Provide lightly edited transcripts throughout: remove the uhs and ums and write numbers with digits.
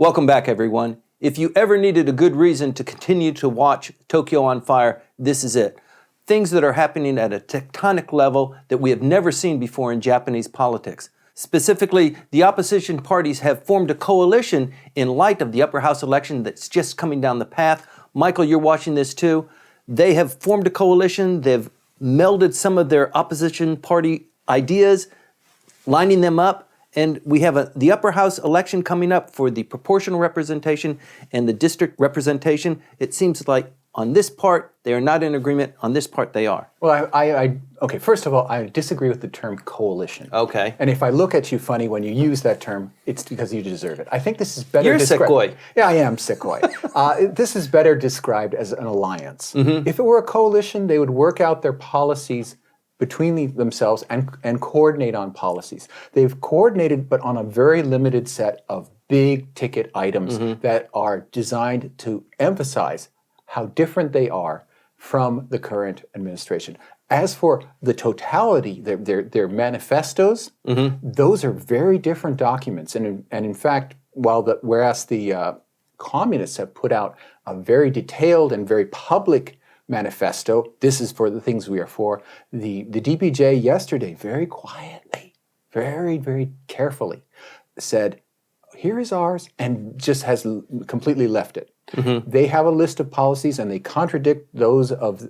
Welcome back, everyone. If you ever needed a good reason to continue to watch Tokyo on Fire, this is it. Things that are happening at a tectonic level that we have never seen before in Japanese politics. Specifically, the opposition parties have formed a coalition in light of the upper house election that's just coming down the path. Michael, you're watching this too. They have formed a coalition. They've melded some of their opposition party ideas, lining them up. And we have the upper house election coming up for the proportional representation and the district representation. It seems like on this part, they are not in agreement. On this part, they are. Well, okay, first of all, I disagree with the term coalition. Okay. And if I look at you funny when you use that term, it's because you deserve it. I think this is better You're described. Sekoi. Yeah, I am Sekoi. This is better described as an alliance. Mm-hmm. If it were a coalition, they would work out their policies between themselves and coordinate on policies. They've coordinated, but on a very limited set of big ticket items that are designed to emphasize how different they are from the current administration. As for the totality, their manifestos, those are very different documents. And in fact, whereas the communists have put out a very detailed and very public manifesto, this is for the things we are for, the DPJ yesterday very quietly, very, very carefully said, here is ours, and just has completely left it. Mm-hmm. They have a list of policies and they contradict those of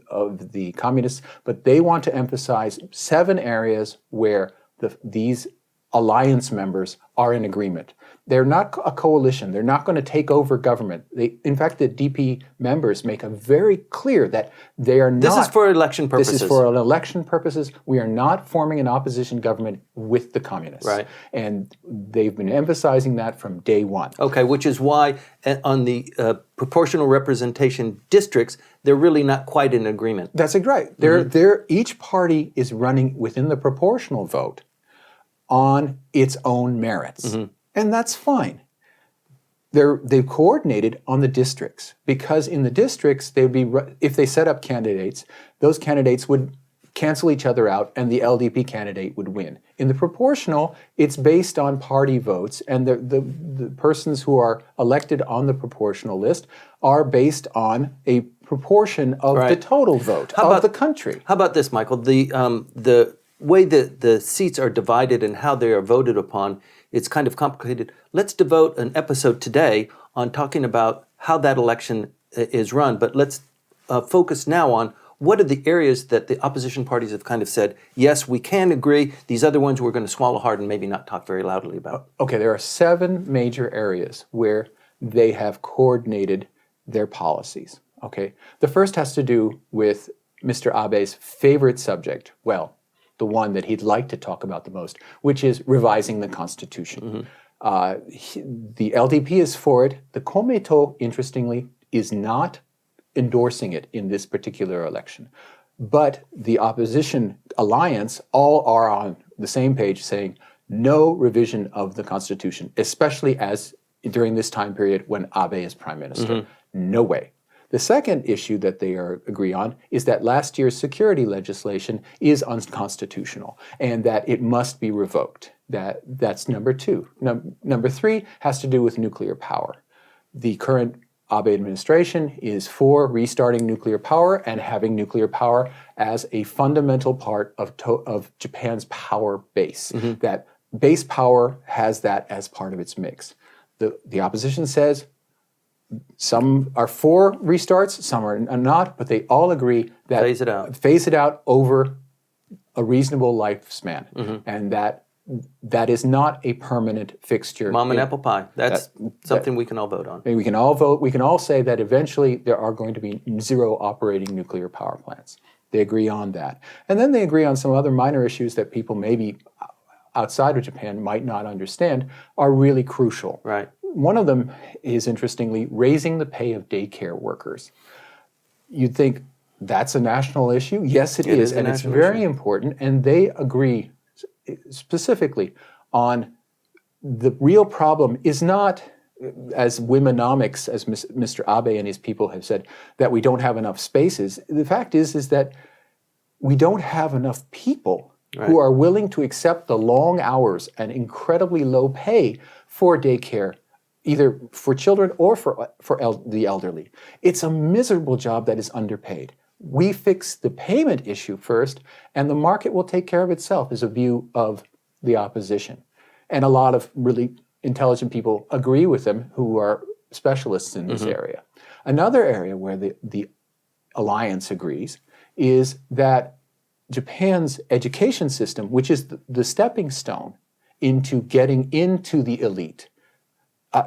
the communists, but they want to emphasize 7 areas where these alliance members are in agreement. They're not a coalition. They're not going to take over government. In fact, the DP members make it very clear that they are not. This is for election purposes. This is for election purposes. We are not forming an opposition government with the communists. Right. And they've been emphasizing that from day one. Okay, which is why on the proportional representation districts, they're really not quite in agreement. That's right. Each party is running within the proportional vote on its own merits. Mm-hmm. And that's fine. They've coordinated on the districts because in the districts, if they set up candidates, those candidates would cancel each other out and the LDP candidate would win. In the proportional, it's based on party votes, and the persons who are elected on the proportional list are based on a proportion of the total vote of the country. How about this, Michael? The way that the seats are divided and how they are voted upon, it's kind of complicated. Let's devote an episode today on talking about how that election is run, but let's focus now on what are the areas that the opposition parties have kind of said, yes, we can agree, these other ones we're going to swallow hard and maybe not talk very loudly about. Okay, there are 7 major areas where they have coordinated their policies. Okay, the first has to do with Mr. Abe's favorite subject, well, the one that he'd like to talk about the most, which is revising the Constitution. Mm-hmm. The LDP is for it. The Komeito, interestingly, is not endorsing it in this particular election. But the opposition alliance all are on the same page saying no revision of the Constitution, especially as during this time period when Abe is prime minister. Mm-hmm. No way. The second issue that they agree on is that last year's security legislation is unconstitutional and that it must be revoked. That's number 2. Number 3 has to do with nuclear power. The current Abe administration is for restarting nuclear power and having nuclear power as a fundamental part of Japan's power base. Mm-hmm. That base power has that as part of its mix. The opposition says, some are for restarts, some are not, but they all agree that phase it out over a reasonable lifespan, and that is not a permanent fixture. Mom and apple pie. That's something we can all vote on. We can all vote. We can all say that eventually there are going to be 0 operating nuclear power plants. They agree on that, and then they agree on some other minor issues that people maybe outside of Japan might not understand are really crucial. Right. One of them is, interestingly, raising the pay of daycare workers. You'd think that's a national issue. Yes, it is, and it's very important. And they agree specifically on the real problem is not, as womenomics, as Mr. Abe and his people have said, that we don't have enough spaces. The fact is that we don't have enough people who are willing to accept the long hours and incredibly low pay for daycare either for children or for the elderly. It's a miserable job that is underpaid. We fix the payment issue first, and the market will take care of itself, is a view of the opposition. And a lot of really intelligent people agree with them who are specialists in this area. Another area where the alliance agrees is that Japan's education system, which is the stepping stone into getting into the elite,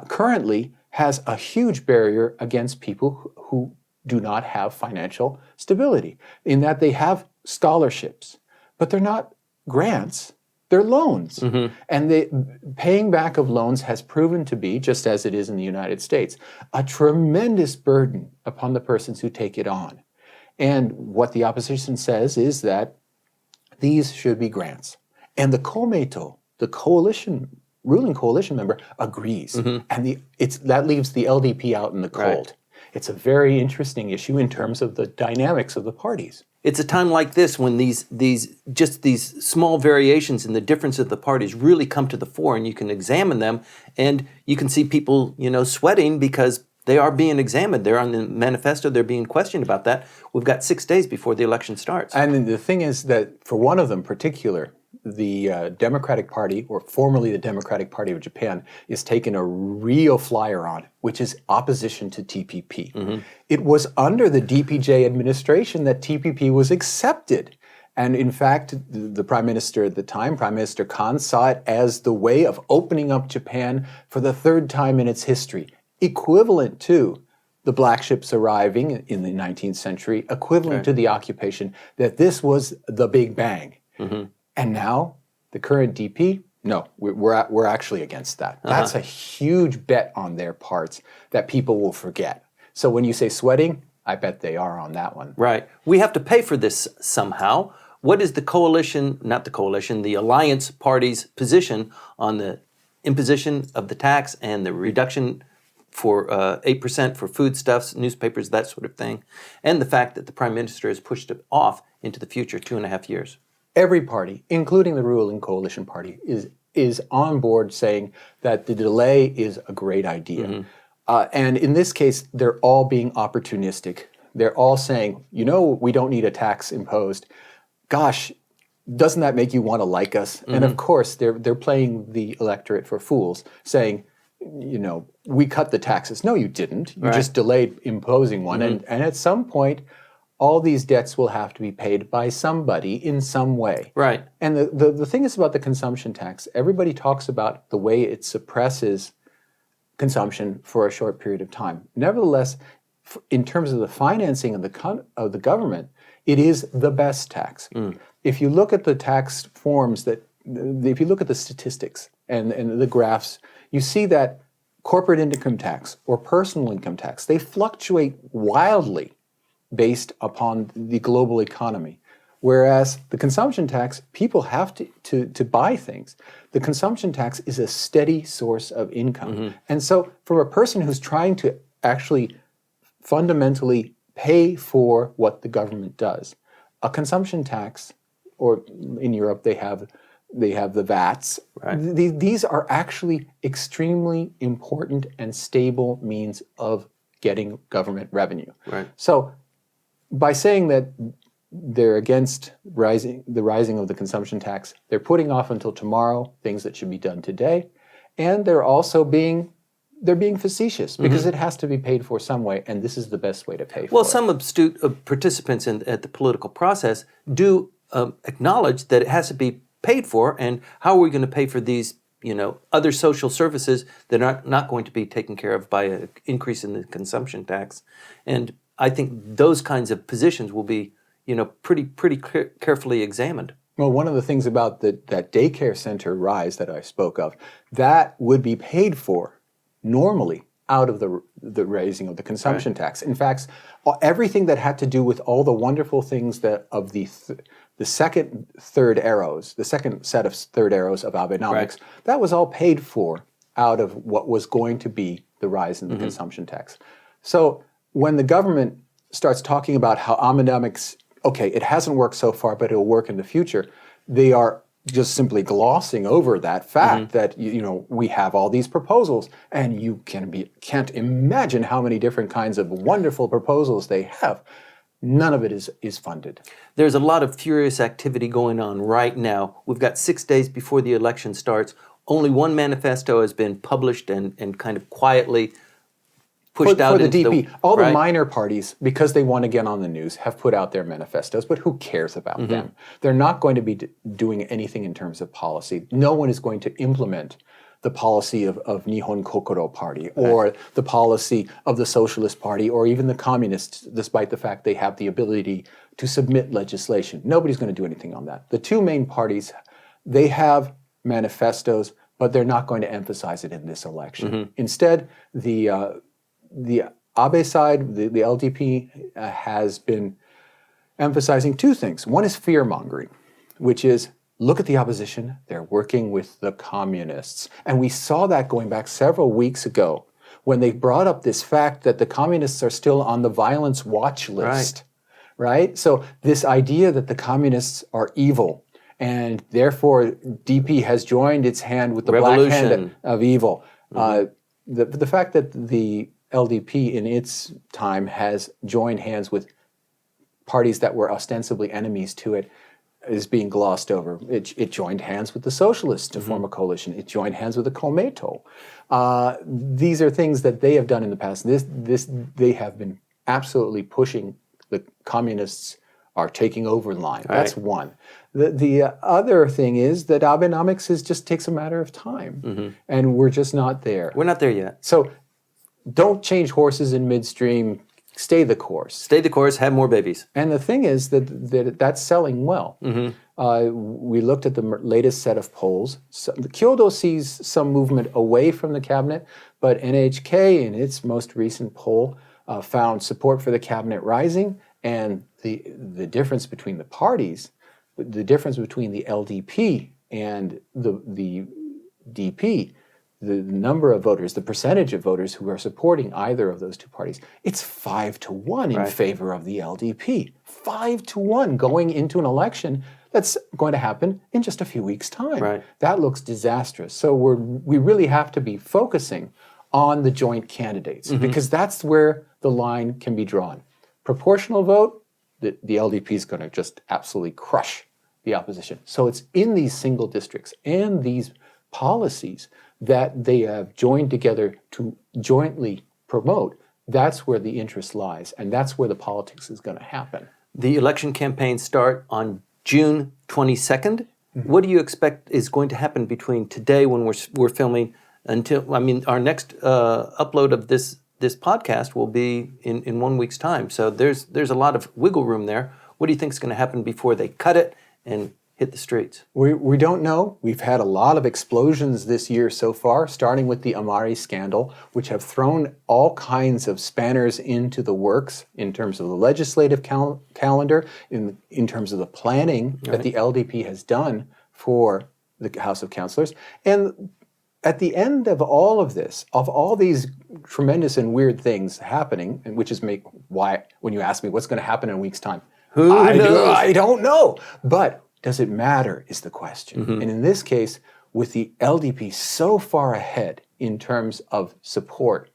currently has a huge barrier against people who do not have financial stability, in that they have scholarships, but they're not grants, they're loans. And the paying back of loans has proven to be, just as it is in the United States, a tremendous burden upon the persons who take it on. And what the opposition says is that these should be grants. And the Komeito, the ruling coalition member, agrees. And that leaves the LDP out in the cold. It's a very interesting issue in terms of the dynamics of the parties. It's a time like this when these small variations in the difference of the parties really come to the fore, and you can examine them, and you can see people, sweating because they are being examined. They're on the manifesto. They're being questioned about that. We've got 6 days before the election starts. And the thing is that for one of them in particular, the Democratic Party, or formerly the Democratic Party of Japan, is taking a real flyer on, which is opposition to TPP. It was under the DPJ administration that TPP was accepted. And in fact, the Prime Minister at the time, Prime Minister Kan, saw it as the way of opening up Japan for the 3rd time in its history, equivalent to the black ships arriving in the 19th century, equivalent to the occupation, that this was the Big Bang. And now, the current DP, no, we're actually against that. That's a huge bet on their parts that people will forget. So when you say sweating, I bet they are on that one. Right. We have to pay for this somehow. What is the the alliance party's position on the imposition of the tax and the reduction for 8% for foodstuffs, newspapers, that sort of thing, and the fact that the Prime Minister has pushed it off into the future 2.5 years? Every party, including the ruling coalition party, is on board saying that the delay is a great idea. And in this case, they're all being opportunistic. They're all saying, we don't need a tax imposed. Gosh, doesn't that make you want to like us? And of course, they're playing the electorate for fools, saying, we cut the taxes. No, you didn't. You just delayed imposing one. And at some point, all these debts will have to be paid by somebody in some way. Right. And the thing is about the consumption tax, everybody talks about the way it suppresses consumption for a short period of time. Nevertheless, in terms of the financing of the government, it is the best tax. If you look at the tax forms if you look at the statistics and the graphs, you see that corporate income tax or personal income tax, they fluctuate wildly based upon the global economy. Whereas the consumption tax, people have to buy things. The consumption tax is a steady source of income. And so for a person who's trying to actually fundamentally pay for what the government does, a consumption tax, or in Europe they have the VATs, these are actually extremely important and stable means of getting government revenue. So by saying that they're against the rising of the consumption tax, they're putting off until tomorrow things that should be done today, and they're also being facetious because it has to be paid for some way, and this is the best way to pay for it. Well, some astute participants at the political process do acknowledge that it has to be paid for, and how are we going to pay for these other social services that are not going to be taken care of by an increase in the consumption tax? And I think those kinds of positions will be, pretty carefully examined. Well, one of the things about that daycare center rise that I spoke of, that would be paid for normally out of the raising of the consumption tax. In fact, everything that had to do with all the wonderful things that of the second set of third arrows of Abenomics, that was all paid for out of what was going to be the rise in the consumption tax. So when the government starts talking about how Abenomics, okay, it hasn't worked so far, but it'll work in the future, they are just simply glossing over that fact that we have all these proposals, and you can't imagine how many different kinds of wonderful proposals they have. None of it is funded. There's a lot of furious activity going on right now. We've got 6 days before the election starts. Only one manifesto has been published and kind of quietly pushed out for the into DP. All the right? minor parties, because they want to get on the news, have put out their manifestos, but who cares about them? They're not going to be doing anything in terms of policy. No one is going to implement the policy of Nihon Kokoro Party or the policy of the Socialist Party or even the Communists, despite the fact they have the ability to submit legislation. Nobody's going to do anything on that. The two main parties, they have manifestos, but they're not going to emphasize it in this election. Instead, the Abe side, the LDP, has been emphasizing two things. One is fear-mongering, which is, look at the opposition, they're working with the communists. And we saw that going back several weeks ago when they brought up this fact that the communists are still on the violence watch list, right? So this idea that the communists are evil and therefore DP has joined its hand with the black hand of evil. The fact that the LDP in its time has joined hands with parties that were ostensibly enemies to it is being glossed over. It joined hands with the socialists to form a coalition. It joined hands with the Komeito. These are things that they have done in the past. They have been absolutely pushing the communists are taking over the line. Right. That's one. The other thing is that Abenomics just takes a matter of time, and we're just not there. We're not there yet. So don't change horses in midstream. Stay the course. Stay the course, have more babies. And the thing is that's selling well. We looked at the latest set of polls. So, Kyodo sees some movement away from the cabinet, but NHK in its most recent poll found support for the cabinet rising, and the difference between the parties, the difference between the LDP and the DP, the number of voters, the percentage of voters who are supporting either of those two parties, it's 5-1 in favor of the LDP. 5-1 going into an election that's going to happen in just a few weeks' time. Right. That looks disastrous. So we really have to be focusing on the joint candidates because that's where the line can be drawn. Proportional vote, the LDP is going to just absolutely crush the opposition. So it's in these single districts and these policies that they have joined together to jointly promote. That's where the interest lies, and that's where the politics is going to happen. The election campaigns start on June 22nd. What do you expect is going to happen between today when we're filming until, our next upload of this podcast will be in 1 week's time. So there's a lot of wiggle room there. What do you think is going to happen before they cut it and hit the streets? We don't know. We've had a lot of explosions this year so far, starting with the Amari scandal, which have thrown all kinds of spanners into the works in terms of the legislative calendar, in terms of the planning that the LDP has done for the House of Councilors. And at the end of all of this, of all these tremendous and weird things happening, and which is why when you ask me what's going to happen in a week's time, Who knows? I don't know. But does it matter is the question. And in this case, with the LDP so far ahead in terms of support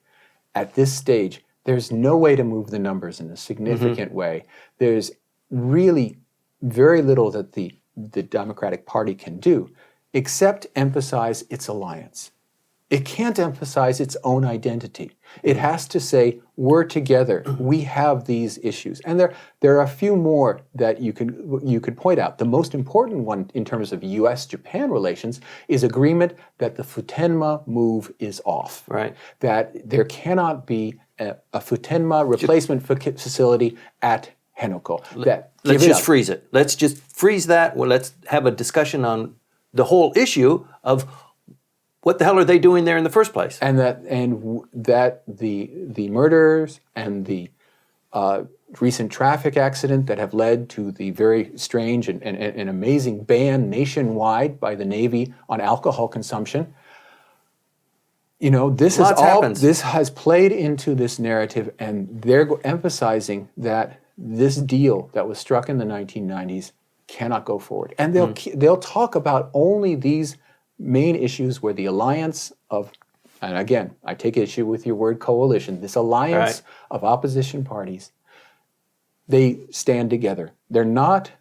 at this stage, there's no way to move the numbers in a significant way. There's really very little that the Democratic Party can do except emphasize its alliance. It can't emphasize its own identity. It has to say, we're together. We have these issues. And there are a few more that you could point out. The most important one in terms of U.S.-Japan relations is agreement that the Futenma move is off. Right. That there cannot be a Futenma replacement facility at Henoko. Let's just freeze it. Let's just freeze that. Well, let's have a discussion on the whole issue of what the hell are they doing there in the first place? And that the murders and the recent traffic accident that have led to the very strange and amazing ban nationwide by the Navy on alcohol consumption. This has played into this narrative, and they're emphasizing that this deal that was struck in the 1990s cannot go forward. And they'll talk about only these main issues where the alliance of, and again, I take issue with your word coalition, this alliance of opposition parties, they stand together. They're not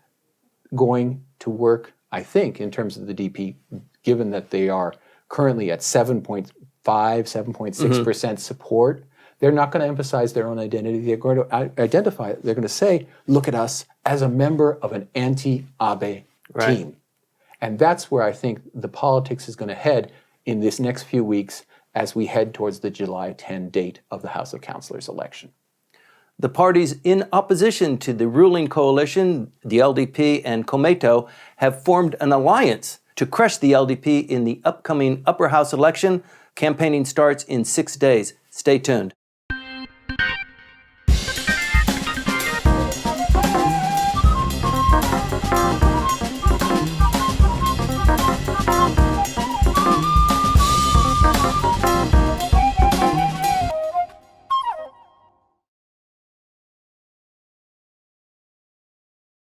going to work, I think, in terms of the DP, given that they are currently at 7.5, 7.6% support. They're not going to emphasize their own identity. They're going to identify, they're going to say, look at us as a member of an anti-Abe team. And that's where I think the politics is going to head in this next few weeks as we head towards the July 10 date of the House of Councilors election. The parties in opposition to the ruling coalition, the LDP and Komeito, have formed an alliance to crush the LDP in the upcoming upper house election. Campaigning starts in 6 days. Stay tuned.